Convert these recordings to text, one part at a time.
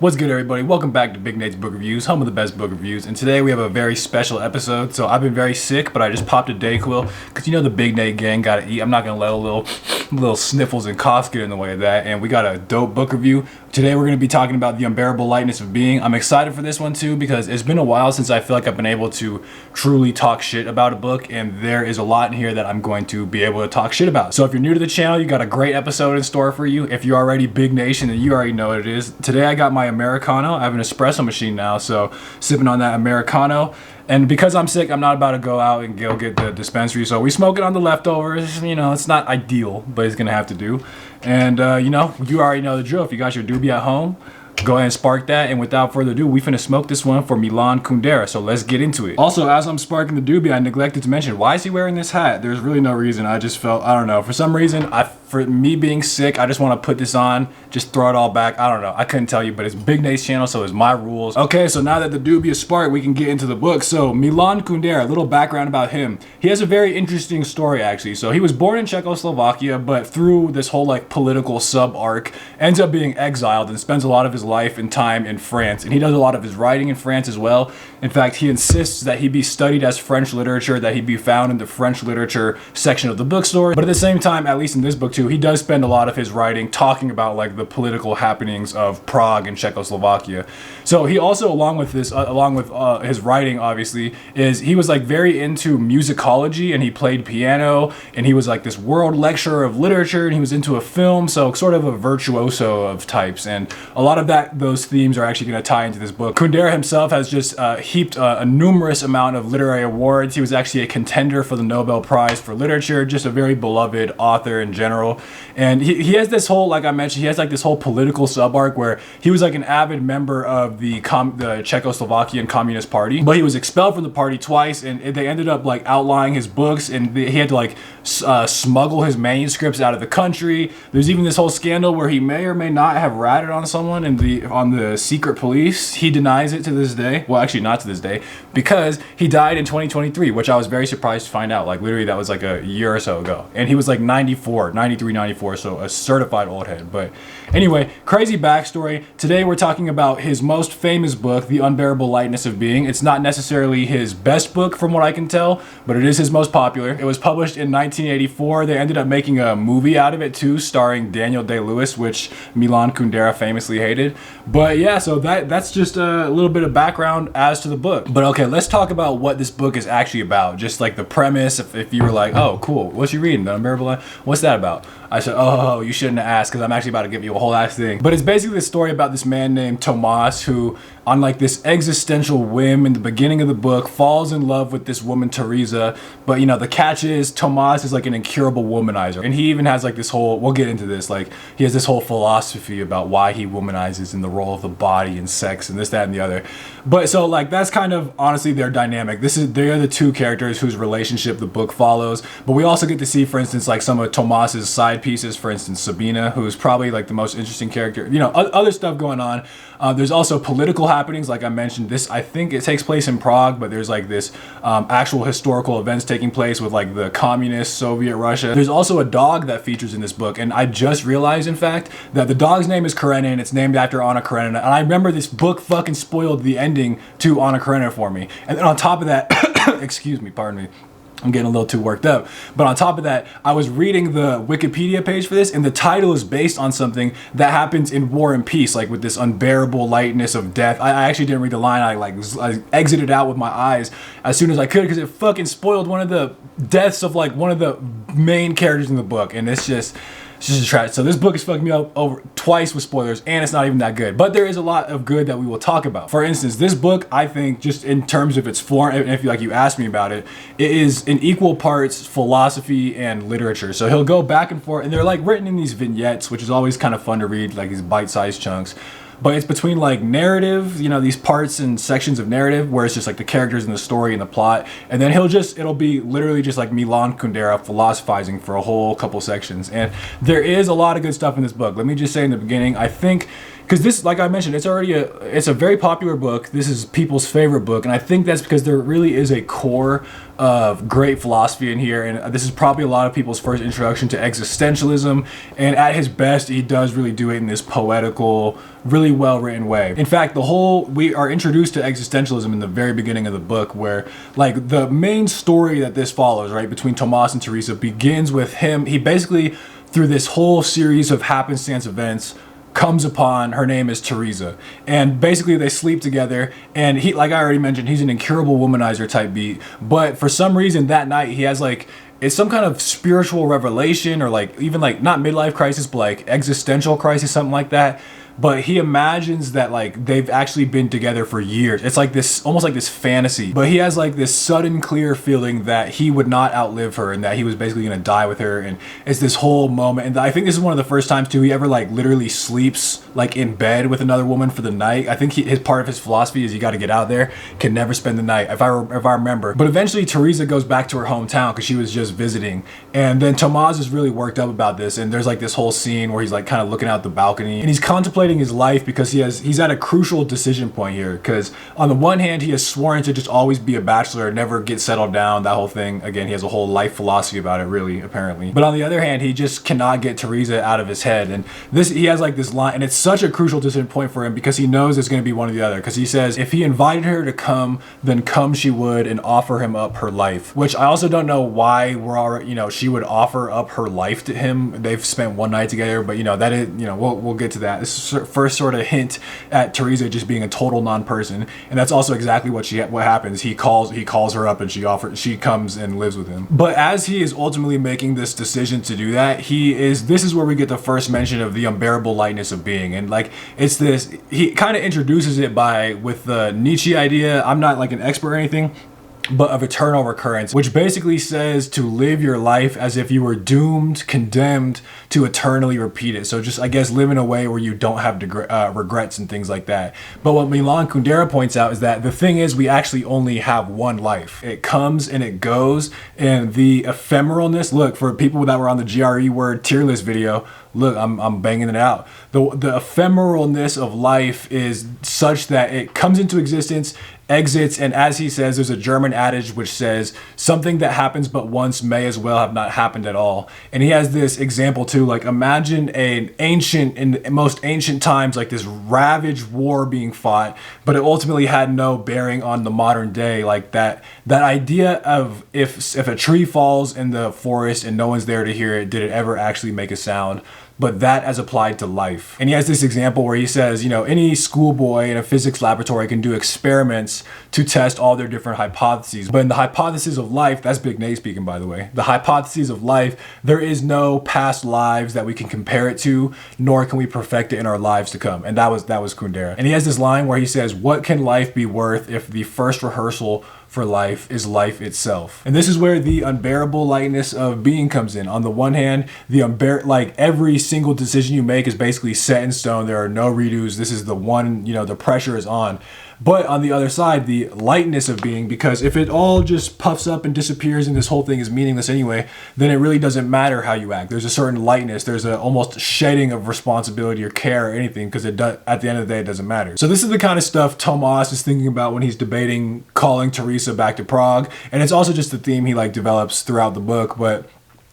What's good, everybody? Welcome back to Big Nate's Book Reviews, home of the best book reviews. And today we have a very special episode. So I've been very sick, but I just popped a Dayquil because you know the Big Nate gang gotta eat. I'm not gonna let a little sniffles and coughs get in the way of that. And we got a dope book review. Today we're gonna be talking about The Unbearable Lightness of Being. I'm excited for this one too because it's been a while since I feel like I've been able to truly talk shit about a book, and there is a lot in here that I'm going to be able to talk shit about. So if you're new to the channel, you got a great episode in store for you. If you're already Big Nation, then you already know what it is. Today I got my Americano. I have an espresso machine now, so sipping on that Americano. And because I'm sick, I'm not about to go out and go get the dispensary, so we smoke it on the leftovers. You know, it's not ideal, but it's gonna have to do. And you know, you already know the drill. If you got your doobie at home, go ahead and spark that. And without further ado, we finna smoke this one for MILAN KUNDERA, so let's get into it. Also, as I'm sparking the doobie, I neglected to mention, why is he wearing this hat? There's really no reason. I just felt, I don't know, for some reason, for me being sick, I just want to put this on, just throw it all back. I don't know, I couldn't tell you, but it's Big Nate's channel, so it's my rules. Okay, so now that the doobie is sparked, we can get into the book. So MILAN KUNDERA, a little background about him. He has a very interesting story, actually. So he was born in Czechoslovakia, but through this whole like political sub-arc, ends up being exiled and spends a lot of his life and time in France. And he does a lot of his writing in France as well. In fact, he insists that he be studied as French literature, that he be found in the French literature section of the bookstore. But at the same time, at least in this book too, he does spend a lot of his writing talking about like the political happenings of Prague and Czechoslovakia. So he also, along with his writing, obviously, he was like very into musicology, and he played piano, and he was like this world lecturer of literature, and he was into a film, so sort of a virtuoso of types. And a lot of those themes are actually going to tie into this book. KUNDERA himself has just heaped a numerous amount of literary awards. He was actually a contender for the Nobel Prize for Literature, just a very beloved author in general. And he has this whole, like I mentioned, he has like this whole political sub-arc where he was like an avid member of the Czechoslovakian Communist Party, but he was expelled from the party twice, and they ended up like outlying his books, and he had to like smuggle his manuscripts out of the country. There's even this whole scandal where he may or may not have ratted on someone on the secret police. He denies it to this day. Well, actually not to this day, because he died in 2023, which I was very surprised to find out. Like literally that was like a year or so ago, and he was like 93, 94, so a certified old head. But anyway, crazy backstory. Today we're talking about his most famous book, The Unbearable Lightness of Being. It's not necessarily his best book from what I can tell, but it is his most popular. It was published in 1984. They ended up making a movie out of it too, starring Daniel Day-Lewis, which MILAN KUNDERA famously hated. But yeah, so that's just a little bit of background as to the book. But okay, let's talk about what this book is actually about. Just like the premise, if you were like, oh cool, what you reading, The Unbearable Light? What's that about? I said, oh, you shouldn't have asked, because I'm actually about to give you a whole ass thing. But it's basically the story about this man named Tomas who, on like this existential whim in the beginning of the book, falls in love with this woman, Teresa. But you know, the catch is Tomas is like an incurable womanizer. And he even has like this whole, we'll get into this, like he has this whole philosophy about why he womanizes in the role of the body and sex and this, that, and the other. But so like that's kind of honestly their dynamic. They're the two characters whose relationship the book follows. But we also get to see, for instance, like some of Tomas's side pieces. For instance, Sabina, who's probably like the most interesting character. You know, other stuff going on. There's also political happenings, like I mentioned. This, I think it takes place in Prague, but there's like this actual historical events taking place with like the communist Soviet Russia. There's also a dog that features in this book, and I just realized, in fact, that the dog's name is Karenina. It's named after Anna Karenina, and I remember this book fucking spoiled the ending to Anna Karenina for me. And then on top of that, excuse me, pardon me, I'm getting a little too worked up. But on top of that, I was reading the Wikipedia page for this, and the title is based on something that happens in War and Peace, like with this unbearable lightness of death. I actually didn't read the line. I exited out with my eyes as soon as I could, because it fucking spoiled one of the deaths of like one of the main characters in the book, and it's just a trash. So this book is fucking me up over twice with spoilers, and it's not even that good. But there is a lot of good that we will talk about. For instance, this book, I think, just in terms of its form, and if you asked me about it, it is in equal parts philosophy and literature. So he'll go back and forth, and they're like written in these vignettes, which is always kind of fun to read, like these bite-sized chunks. But it's between like narrative, you know, these parts and sections of narrative where it's just like the characters and the story and the plot. And then it'll be literally just like MILAN KUNDERA philosophizing for a whole couple sections. And there is a lot of good stuff in this book. Let me just say in the beginning, I think Because this, like I mentioned, it's a very popular book. This is people's favorite book, and I think that's because there really is a core of great philosophy in here, and this is probably a lot of people's first introduction to existentialism, and at his best, he does really do it in this poetical, really well-written way. In fact, we are introduced to existentialism in the very beginning of the book, where like the main story that this follows, right, between Tomas and Teresa begins with him. He basically, through this whole series of happenstance events, comes upon, her name is Teresa, and basically they sleep together, and he, like I already mentioned, he's an incurable womanizer type beat, but for some reason that night he has like, it's some kind of spiritual revelation, or like even like not midlife crisis, but like existential crisis, something like that. But he imagines that like they've actually been together for years. It's like this, almost like this fantasy. But he has like this sudden clear feeling that he would not outlive her, and that he was basically gonna die with her. And it's this whole moment. And I think this is one of the first times too he ever like literally sleeps like in bed with another woman for the night. I think his part of his philosophy is you got to get out there, can never spend the night, if I remember. But eventually Teresa goes back to her hometown because she was just visiting. And then Tomas is really worked up about this. And there's like this whole scene where he's like kind of looking out the balcony, and he's contemplating his life because he's at a crucial decision point here, because on the one hand he has sworn to just always be a bachelor, never get settled down, that whole thing. Again, he has a whole life philosophy about it, really, apparently. But on the other hand, he just cannot get Teresa out of his head, and he has like this line, and it's such a crucial decision point for him because he knows it's going to be one or the other, because he says if he invited her to come, then come she would, and offer him up her life. Which I also don't know why she would offer up her life to him. They've spent one night together, but that is, we'll get to that. This is first sort of hint at Teresa just being a total non-person, and that's also exactly what happens. He calls her up, and she comes and lives with him. But as he is ultimately making this decision to do that, this is where we get the first mention of the unbearable lightness of being. And like, it's this, he kind of introduces it with the Nietzsche idea. I'm not like an expert or anything, but of eternal recurrence, which basically says to live your life as if you were doomed, condemned to eternally repeat it. So just, I guess, live in a way where you don't have regrets and things like that. But what Milan Kundera points out is that the thing is, we actually only have one life. It comes and it goes, and the ephemeralness, look, for people that were on the GRE word tier list video, look, I'm banging it out. The ephemeralness of life is such that it comes into existence, exits, and as he says, there's a German adage which says something that happens but once may as well have not happened at all. And he has this example too, like imagine in most ancient times, like this ravaged war being fought, but it ultimately had no bearing on the modern day. Like that idea of if a tree falls in the forest and no one's there to hear it, did it ever actually make a sound? But that as applied to life. And he has this example where he says, any schoolboy in a physics laboratory can do experiments to test all their different hypotheses. But in the hypothesis of life, that's Big Nate speaking, by the way, the hypotheses of life, there is no past lives that we can compare it to, nor can we perfect it in our lives to come. And that was Kundera. And he has this line where he says, what can life be worth if the first rehearsal for life is life itself? And this is where the unbearable lightness of being comes in. On the one hand, every single decision you make is basically set in stone. There are no redos. This is the one, the pressure is on. But on the other side, the lightness of being, because if it all just puffs up and disappears and this whole thing is meaningless anyway, then it really doesn't matter how you act. There's a certain lightness. There's a almost shedding of responsibility or care or anything, because at the end of the day, it doesn't matter. So this is the kind of stuff Tomas is thinking about when he's debating calling Teresa back to Prague. And it's also just the theme he develops throughout the book. But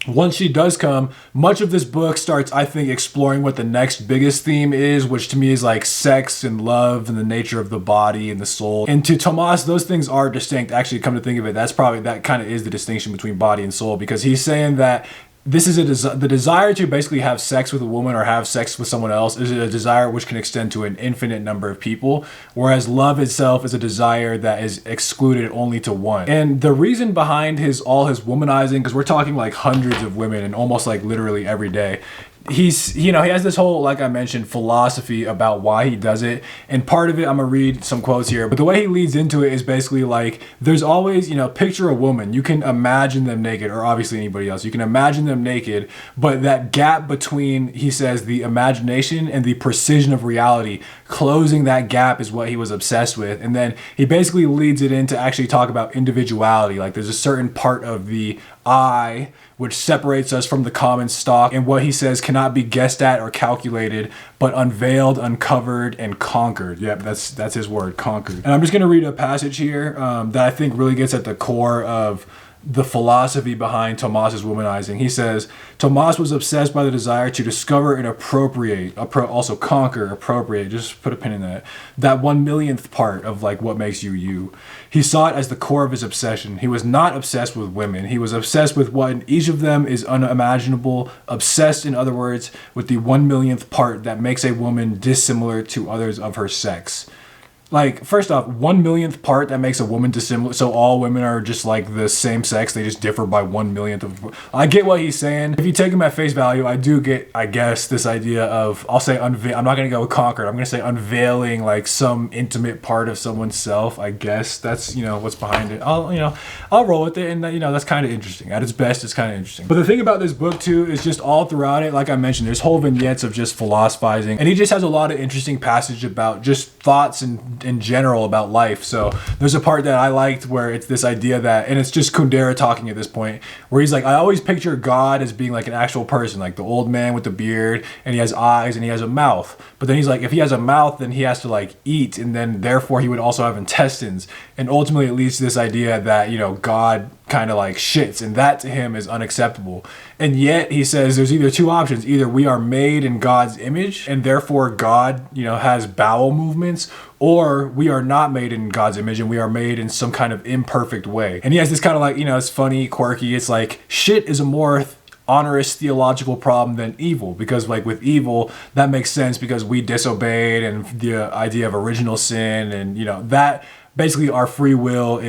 once she does come, much of this book starts, I think, exploring what the next biggest theme is, which to me is like sex and love and the nature of the body and the soul. And to Tomas, those things are distinct. Actually, come to think of it, that kind of is the distinction between body and soul, because he's saying that this is the desire to basically have sex with a woman or have sex with someone else is a desire which can extend to an infinite number of people, whereas love itself is a desire that is excluded only to one. And the reason behind all his womanizing, because we're talking like hundreds of women and almost like literally every day, he has this whole, like I mentioned, philosophy about why he does it. And part of it, I'm gonna read some quotes here, but the way he leads into it is basically like, there's always, picture a woman, you can imagine them naked, or obviously anybody else, you can imagine them naked, but that gap between, he says, the imagination and the precision of reality, closing that gap is what he was obsessed with. And then he basically leads it in to actually talk about individuality. Like there's a certain part of the I, which separates us from the common stock, and what he says cannot be guessed at or calculated, but unveiled, uncovered, and conquered. Yep, that's his word, conquered. And I'm just gonna read a passage here that I think really gets at the core of the philosophy behind Tomas's womanizing. He says, Tomas was obsessed by the desire to discover and appropriate, also conquer, appropriate, just put a pin in that 1/1,000,000th part of like what makes you you. He saw it as the core of his obsession. He was not obsessed with women. He was obsessed with what in each of them is unimaginable, obsessed, in other words, with the 1/1,000,000th part that makes a woman dissimilar to others of her sex. Like, first off, 1/1,000,000th part that makes a woman dissimilar. So all women are just like the same sex. They just differ by 1/1,000,000th of. I get what he's saying. If you take him at face value, I do get, I guess, this idea of, I'll say I'm not gonna go with conquered. I'm gonna say unveiling like some intimate part of someone's self. I guess that's, you know, what's behind it. I'll roll with it, and you know, that's kind of interesting. At its best, it's kind of interesting. But the thing about this book too is just all throughout it, like I mentioned, there's whole vignettes of just philosophizing, and he just has a lot of interesting passage about just thoughts and in general about life. So there's a part that I liked where it's this idea that, and it's just Kundera talking at this point, where he's like, I always picture God as being like an actual person, like the old man with the beard, and he has eyes and he has a mouth. But then he's like, if he has a mouth, then he has to like eat, and then therefore he would also have intestines. And ultimately it leads to this idea that, you know, God kind of like shits, and that to him is unacceptable. And yet he says there's either two options: either we are made in God's image and therefore God, you know, has bowel movements, or we are not made in God's image and we are made in some kind of imperfect way. And he has this kind of like, you know, it's funny, quirky, it's like shit is a more onerous theological problem than evil, because like with evil that makes sense because we disobeyed, and the idea of original sin, and you know, that basically our free will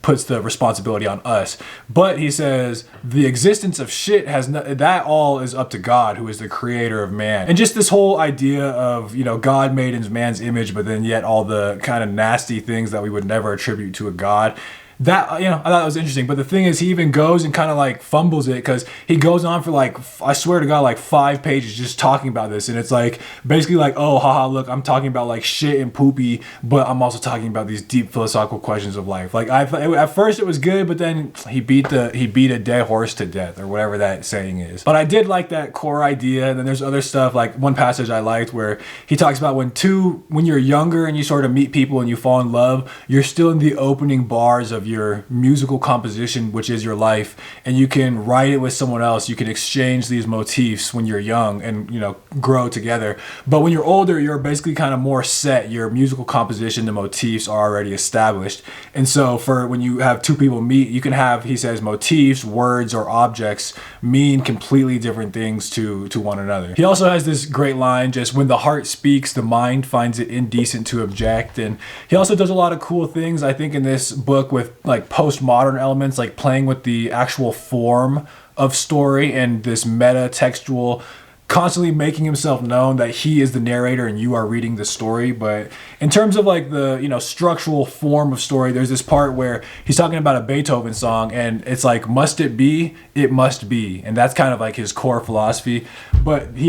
puts the responsibility on us. But he says the existence of shit that all is up to God, who is the creator of man. And just this whole idea of, you know, God made in man's image, but then yet all the kind of nasty things that we would never attribute to a God. That, you know, I thought it was interesting. But the thing is, he even goes and kind of like fumbles it, because he goes on for like, I swear to God, like 5 pages just talking about this. And it's like basically like, oh, haha, look, I'm talking about like shit and poopy, but I'm also talking about these deep philosophical questions of life. Like at first it was good, but then he beat a dead horse to death, or whatever that saying is. But I did like that core idea. And then there's other stuff, like one passage I liked where he talks about when you're younger and you sort of meet people and you fall in love, you're still in the opening bars of your musical composition, which is your life, and you can write it with someone else. You can exchange these motifs when you're young and, you know, grow together. But when you're older, you're basically kind of more set. Your musical composition, the motifs are already established. And so for when you have two people meet, you can have, he says, motifs, words, or objects mean completely different things to one another. He also has this great line, just when the heart speaks, the mind finds it indecent to object. And he also does a lot of cool things, I think, in this book with like postmodern elements, like playing with the actual form of story and this meta textual, constantly making himself known that he is the narrator and you are reading the story. But in terms of like the, you know, structural form of story, there's this part where he's talking about a Beethoven song, and it's like, must it be? It must be. And that's kind of like his core philosophy. But he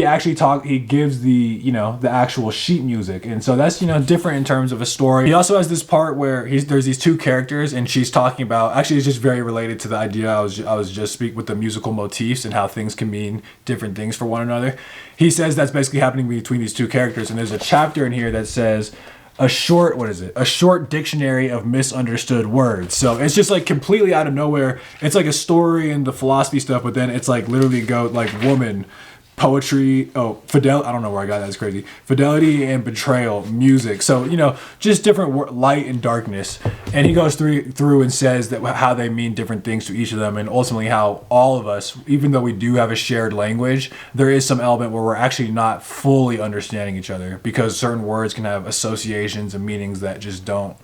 gives the, you know, the actual sheet music. And so that's, you know, different in terms of a story. He also has this part where there's these two characters, and she's talking about, actually it's just very related to the idea I was just speaking with the musical motifs and how things can mean different things for one another. He says that's basically happening between these two characters. And there's a chapter in here that says a short dictionary of misunderstood words. So it's just like completely out of nowhere. It's like a story and the philosophy stuff, but then it's like literally like woman, poetry, fidelity, I don't know where I got that, it's crazy. Fidelity and betrayal, music. So, you know, just different light and darkness. And he goes through and says that how they mean different things to each of them, and ultimately how all of us, even though we do have a shared language, there is some element where we're actually not fully understanding each other, because certain words can have associations and meanings that just don't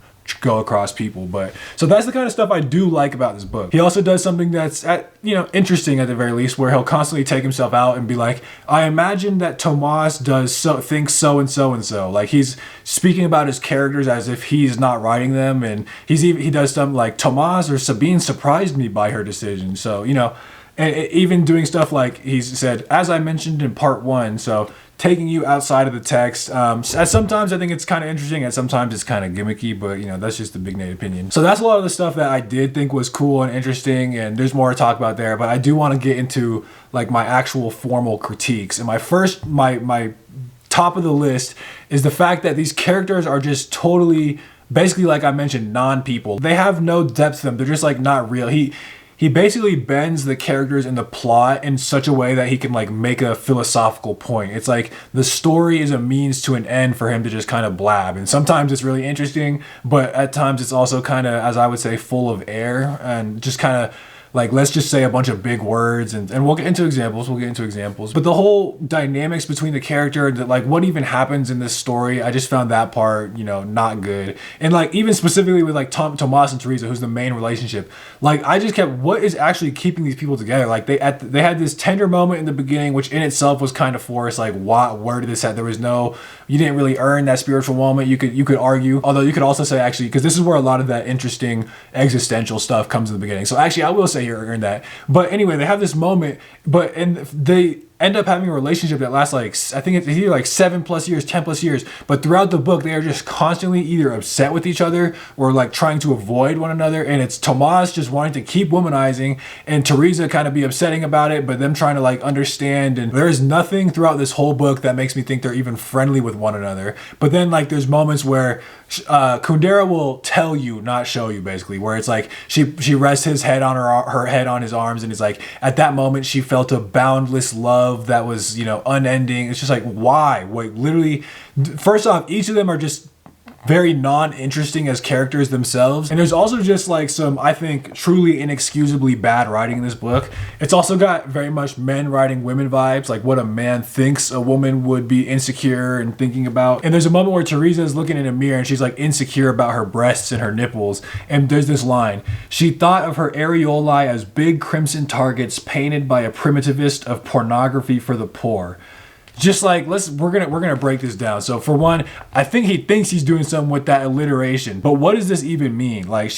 go across people. But so that's the kind of stuff I do like about this book. He also does something that's interesting at the very least, where he'll constantly take himself out and be like, I imagine that Tomas thinks so and so and so. Like he's speaking about his characters as if he's not writing them, and he does something like, Tomas or Sabine surprised me by her decision. So, you know, and even doing stuff like he said, as I mentioned in part 1, so taking you outside of the text. Sometimes I think it's kind of interesting, and sometimes it's kind of gimmicky, but you know, that's just the Big Nate opinion. So that's a lot of the stuff that I did think was cool and interesting, and there's more to talk about there, but I do want to get into like my actual formal critiques. And my top of the list is the fact that these characters are just totally, basically, like I mentioned, non-people. They have no depth to them. They're just like not real. He basically bends the characters in the plot in such a way that he can like make a philosophical point. It's like the story is a means to an end for him to just kind of blab. And sometimes it's really interesting, but at times it's also kind of, as I would say, full of air and just kind of like, let's just say a bunch of big words, and we'll get into examples. But the whole dynamics between the character, like what even happens in this story, I just found that part, you know, not good. And like even specifically with like Tomas and Teresa, who's the main relationship, like I just kept, what is actually keeping these people together? Like they had this tender moment in the beginning, which in itself was kind of forced. Like where did this at? There was no, you didn't really earn that spiritual moment. You could argue, although you could also say actually, because this is where a lot of that interesting existential stuff comes in the beginning. So actually I will say you earned that. But anyway, they have this moment, and they end up having a relationship that lasts like, I think it's either like 7+ years, 10+ years, but throughout the book they are just constantly either upset with each other or like trying to avoid one another. And it's Tomas just wanting to keep womanizing and Teresa kind of be upsetting about it, but them trying to like understand. And there's nothing throughout this whole book that makes me think they're even friendly with one another. But then like there's moments where Kundera will tell you, not show you, basically, where it's like she rests his head on her head on his arms, and it's like at that moment she felt a boundless love that was, you know, unending. It's just like, why? Like literally, first off, each of them are just very non-interesting as characters themselves. And there's also just like some, I think, truly inexcusably bad writing in this book. It's also got very much men writing women vibes, like what a man thinks a woman would be insecure and thinking about. And there's a moment where Teresa is looking in a mirror and she's like insecure about her breasts and her nipples. And there's this line: she thought of her areolae as big crimson targets painted by a primitivist of pornography for the poor. Just like, we're gonna break this down. So for one, I think he thinks he's doing something with that alliteration, but what does this even mean? Like,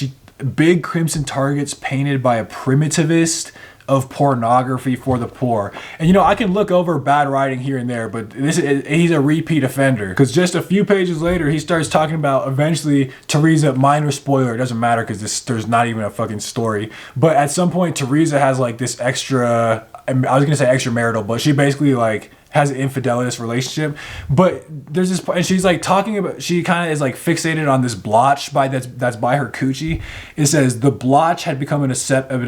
big crimson targets painted by a primitivist of pornography for the poor. And you know, I can look over bad writing here and there, but he's a repeat offender, because just a few pages later he starts talking about eventually Teresa, minor spoiler, it doesn't matter because there's not even a fucking story, but at some point Teresa has like this extra, I was gonna say extramarital, but she basically like has an infidelitous relationship. But there's this, and she's like talking about, she kind of is like fixated on this blotch that's by her coochie. It says the blotch had become an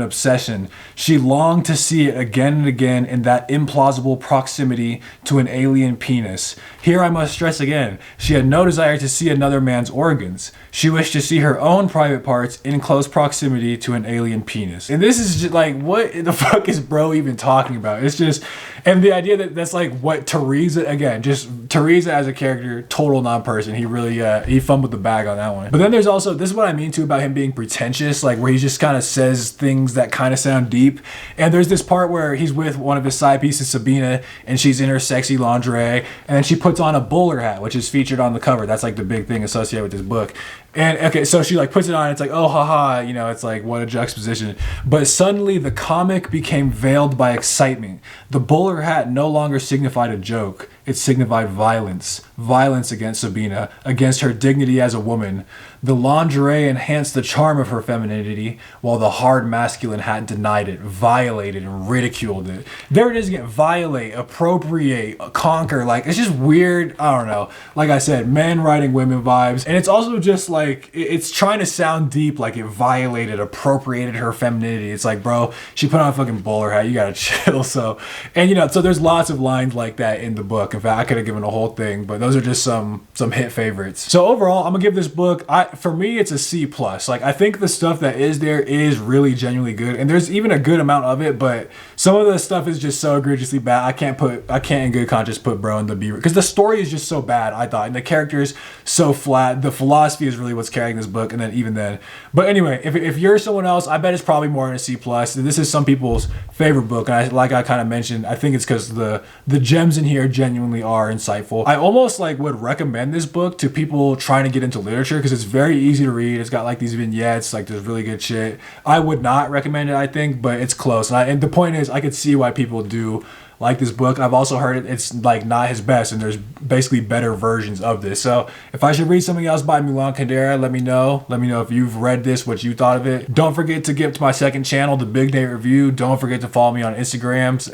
obsession. She longed to see it again and again in that implausible proximity to an alien penis. Here I must stress again, she had no desire to see another man's organs. She wished to see her own private parts in close proximity to an alien penis. And this is just like, what the fuck is bro even talking about? It's just, and the idea that that's like what Teresa, again, just Teresa as a character, total non-person. He really, he fumbled the bag on that one. But then there's also, this is what I mean too about him being pretentious, like where he just kind of says things that kind of sound deep. And there's this part where he's with one of his side pieces, Sabina, and she's in her sexy lingerie, and then she puts on a bowler hat, which is featured on the cover. That's like the big thing associated with this book. And okay, so she like puts it on, it's like, oh haha, you know, it's like, what a juxtaposition. But suddenly the comic became veiled by excitement. The bowler hat no longer signified a joke. It signified violence. Violence against Sabina, against her dignity as a woman. The lingerie enhanced the charm of her femininity, while the hard masculine hat denied it, violated, and ridiculed it. There it is again, violate, appropriate, conquer, like, it's just weird, I don't know. Like I said, men writing women vibes. And it's also just like, it's trying to sound deep, like it violated, appropriated her femininity. It's like, bro, she put on a fucking bowler hat, you gotta chill. So, and you know, so there's lots of lines like that in the book. In fact, I could have given a whole thing, but those are just some hit favorites. So overall, I'm gonna give this book, for me, it's a C+. Like, I think the stuff that is there is really genuinely good, and there's even a good amount of it, but some of the stuff is just so egregiously bad. I can't in good conscience put bro in the B, because the story is just so bad, I thought, and the characters so flat. The philosophy is really what's carrying this book, and then even then. But anyway, if you're someone else, I bet it's probably more in a C+. This is some people's favorite book, and like I kind of mentioned, I think it's because the gems in here genuinely are insightful. I almost like would recommend this book to people trying to get into literature, because it's very easy to read. It's got like these vignettes, like there's really good shit. I would not recommend it, I think, but it's close. And the point is, I could see why people do like this book. I've also heard it's like not his best, and there's basically better versions of this. So if I should read something else by MILAN KUNDERA, let me know. Let me know if you've read this, what you thought of it. Don't forget to give to my second channel, The Big Nate Review. Don't forget to follow me on Instagram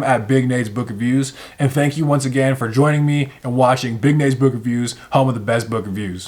at Big Nate's Book Reviews. And thank you once again for joining me and watching Big Nate's Book Reviews, home of the best book reviews.